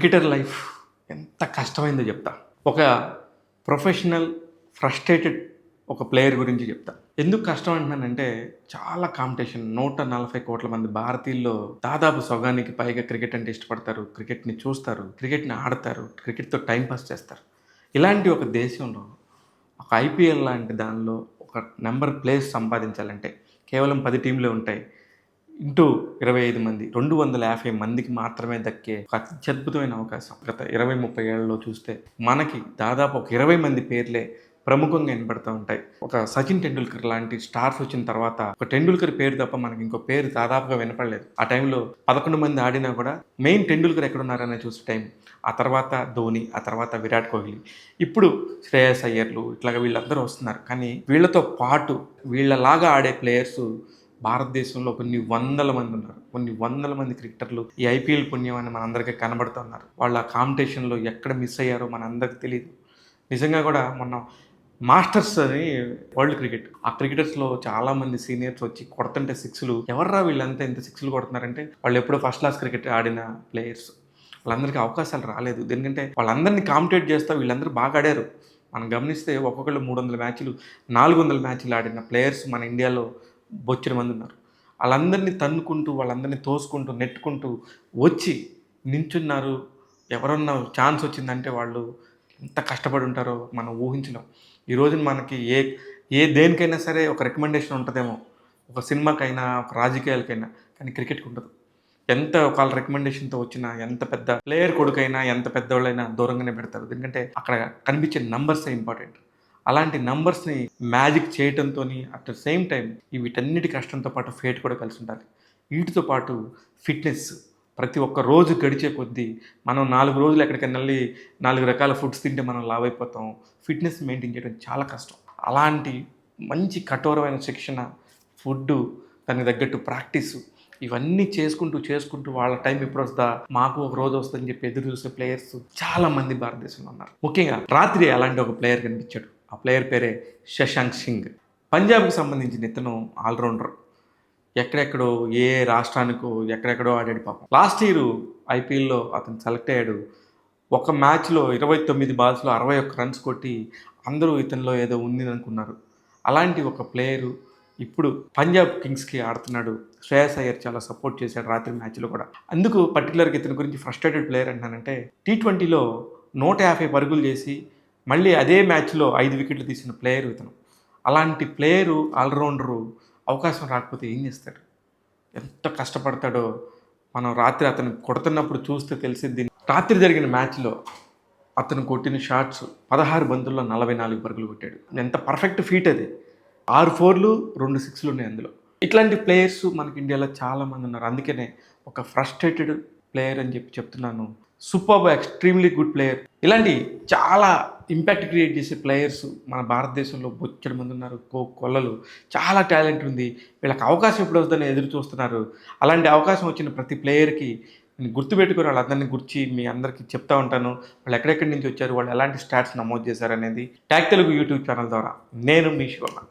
Cricketer life ఎంత కష్టమైందో చెప్తా. ఒక ప్రొఫెషనల్ ఫ్రస్ట్రేటెడ్ ఒక ప్లేయర్ గురించి చెప్తా. ఎందుకు కష్టం అంటున్నానంటే చాలా కాంపిటీషన్. 140 కోట్ల మంది భారతీయుల్లో దాదాపు సగానికి పైగా క్రికెట్ అంటే ఇష్టపడతారు, క్రికెట్ని చూస్తారు, క్రికెట్ని ఆడతారు, క్రికెట్తో టైంపాస్ చేస్తారు. ఇలాంటి ఒక దేశంలో ఒక ఐపీఎల్ లాంటి దానిలో ఒక నెంబర్ ప్లేస్ సంపాదించాలంటే కేవలం 10 టీంలే ఉంటాయి. ఇంటూ 25 మంది 250 మందికి మాత్రమే దక్కే ఒక అత్యద్భుతమైన అవకాశం. గత 20-30 ఏళ్లలో చూస్తే మనకి దాదాపు ఒక 20 మంది పేర్లే ప్రముఖంగా వినపడుతూ ఉంటాయి. ఒక సచిన్ టెండూల్కర్ లాంటి స్టార్స్ వచ్చిన తర్వాత ఒక టెండూల్కర్ పేరు తప్ప మనకి ఇంకో పేరు దాదాపుగా వినపడలేదు. ఆ టైంలో 11 మంది ఆడినా కూడా మెయిన్ టెండూల్కర్ ఎక్కడున్నారనే చూసే టైం. ఆ తర్వాత ధోని, ఆ తర్వాత విరాట్ కోహ్లీ, ఇప్పుడు శ్రేయస్ అయ్యర్లు, ఇట్లాగా వీళ్ళందరూ వస్తున్నారు. కానీ వీళ్ళతో పాటు వీళ్ళలాగా ఆడే ప్లేయర్స్ భారతదేశంలో కొన్ని వందల మంది ఉన్నారు. కొన్ని వందల మంది క్రికెటర్లు ఈ ఐపీఎల్ పుణ్యం అని మనందరికీ కనబడుతున్నారు. వాళ్ళ కాంపిటీషన్లో ఎక్కడ మిస్ అయ్యారో మనందరికీ తెలియదు. నిజంగా కూడా మొన్న మాస్టర్స్ అని వరల్డ్ క్రికెట్, ఆ క్రికెటర్స్లో చాలామంది సీనియర్స్ వచ్చి కొడుతుంటే సిక్స్లు, ఎవర్రా వీళ్ళంతా ఇంత సిక్స్లు కొడుతున్నారంటే వాళ్ళు ఎప్పుడో ఫస్ట్ క్లాస్ క్రికెట్ ఆడిన ప్లేయర్స్. వాళ్ళందరికీ అవకాశాలు రాలేదు. ఎందుకంటే వాళ్ళందరినీ కాంపిటేట్ చేస్తూ వీళ్ళందరూ బాగా ఆడారు. మనం గమనిస్తే ఒక్కొక్కళ్ళు 300 మ్యాచ్లు, 400 మ్యాచ్లు ఆడిన ప్లేయర్స్ మన ఇండియాలో బొచ్చెడు మంది ఉన్నారు. వాళ్ళందరినీ తన్నుకుంటూ, వాళ్ళందరినీ తోసుకుంటూ, నెట్టుకుంటూ వచ్చి నించున్నారు. ఎవరన్నా ఛాన్స్ వచ్చిందంటే వాళ్ళు ఎంత కష్టపడి ఉంటారో మనం ఊహించలేం. ఈ రోజున మనకి దేనికైనా సరే ఒక రికమెండేషన్ ఉంటుందేమో, ఒక సినిమాకైనా, ఒక రాజకీయాలకైనా, కానీ క్రికెట్కి ఉండదు. ఎంత ఒకళ్ళ రికమెండేషన్తో వచ్చినా, ఎంత పెద్ద ప్లేయర్ కొడుకైనా, ఎంత పెద్దవాళ్ళైనా దూరంగానే పెడతారు. ఎందుకంటే అక్కడ కనిపించే నంబర్సే ఇంపార్టెంట్. అలాంటి నంబర్స్ని మ్యాజిక్ చేయడంతో అట్ ద సేమ్ టైం వీటన్నిటి కష్టంతో పాటు ఫేట్ కూడా కలిసి ఉండాలి. వీటితో పాటు ఫిట్నెస్. ప్రతి ఒక్క రోజు గడిచే కొద్దీ మనం 4 రోజులు ఎక్కడికైనా వెళ్ళి 4 రకాల ఫుడ్స్ తింటే మనం లావ్ అయిపోతాం. ఫిట్నెస్ మెయింటైన్ చేయడం చాలా కష్టం. అలాంటి మంచి కఠోరమైన శిక్షణ, ఫుడ్డు, దానికి తగ్గట్టు ప్రాక్టీసు, ఇవన్నీ చేసుకుంటూ వాళ్ళ టైం ఎప్పుడు వస్తుందా, మాకు ఒక రోజు వస్తుందని చెప్పి ఎదురు చూసే ప్లేయర్స్ చాలామంది భారతదేశంలో ఉన్నారు. ముఖ్యంగా రాత్రి అలాంటి ఒక ప్లేయర్ కనిపించాడు. ఆ ప్లేయర్ పేరే శశాంక్ సింగ్. పంజాబ్కి సంబంధించిన ఇతను ఆల్రౌండర్. ఎక్కడెక్కడో ఏ రాష్ట్రానికో ఎక్కడెక్కడో ఆడాడు పాపం. లాస్ట్ ఇయర్ ఐపీఎల్లో అతను సెలెక్ట్ అయ్యాడు. ఒక మ్యాచ్లో 29 బాల్స్లో 61 రన్స్ కొట్టి అందరూ ఇతనిలో ఏదో ఉంది అనుకున్నారు. అలాంటి ఒక ప్లేయరు ఇప్పుడు పంజాబ్ కింగ్స్కి ఆడుతున్నాడు. శ్రేయస్ అయ్యర్ చాలా సపోర్ట్ చేశాడు రాత్రి మ్యాచ్లో కూడా. అందుకు పర్టికులర్గా ఇతని గురించి ఫ్రస్ట్రేటెడ్ ప్లేయర్ అంటానంటే, T20లో 150 పరుగులు చేసి మళ్ళీ అదే మ్యాచ్లో 5 వికెట్లు తీసిన ప్లేయర్ ఇతను. అలాంటి ప్లేయరు, ఆల్రౌండరు అవకాశం రాకపోతే ఏం చేస్తాడు, ఎంత కష్టపడతాడో మనం రాత్రి అతను కొడుతున్నప్పుడు చూస్తే తెలిసిద్ది. రాత్రి జరిగిన మ్యాచ్లో అతను కొట్టిన షాట్స్ 16 బంతుల్లో 44 పరుగులు కొట్టాడు. ఎంత పర్ఫెక్ట్ ఫీట్ అది. 6 4లు 2 6లు ఉన్నాయి అందులో. ఇట్లాంటి ప్లేయర్స్ మనకి ఇండియాలో చాలామంది ఉన్నారు. అందుకనే ఒక ఫ్రస్ట్రేటెడ్ ప్లేయర్ అని చెప్తున్నాను. Superb, extremely good player. ఇలాంటి చాలా ఇంపాక్ట్ క్రియేట్ చేసే ప్లేయర్స్ మన భారతదేశంలో బొచ్చెడు మంది ఉన్నారు. కొల్లలు. చాలా టాలెంట్ ఉంది. వీళ్ళకి అవకాశం ఎప్పుడు వస్తుందని ఎదురు చూస్తున్నారు. అలాంటి అవకాశం వచ్చిన ప్రతి ప్లేయర్కి నేను గుర్తుపెట్టుకుని వాళ్ళందరినీ గురించి మీ అందరికీ చెప్తా ఉంటాను. వాళ్ళు ఎక్కడెక్కడి నుంచి వచ్చారు, వాళ్ళు ఎలాంటి స్టాట్స్ నమోదు చేశారనేది ట్యాగ్ తెలుగు యూట్యూబ్ ఛానల్ ద్వారా. నేను మీ శివన్న.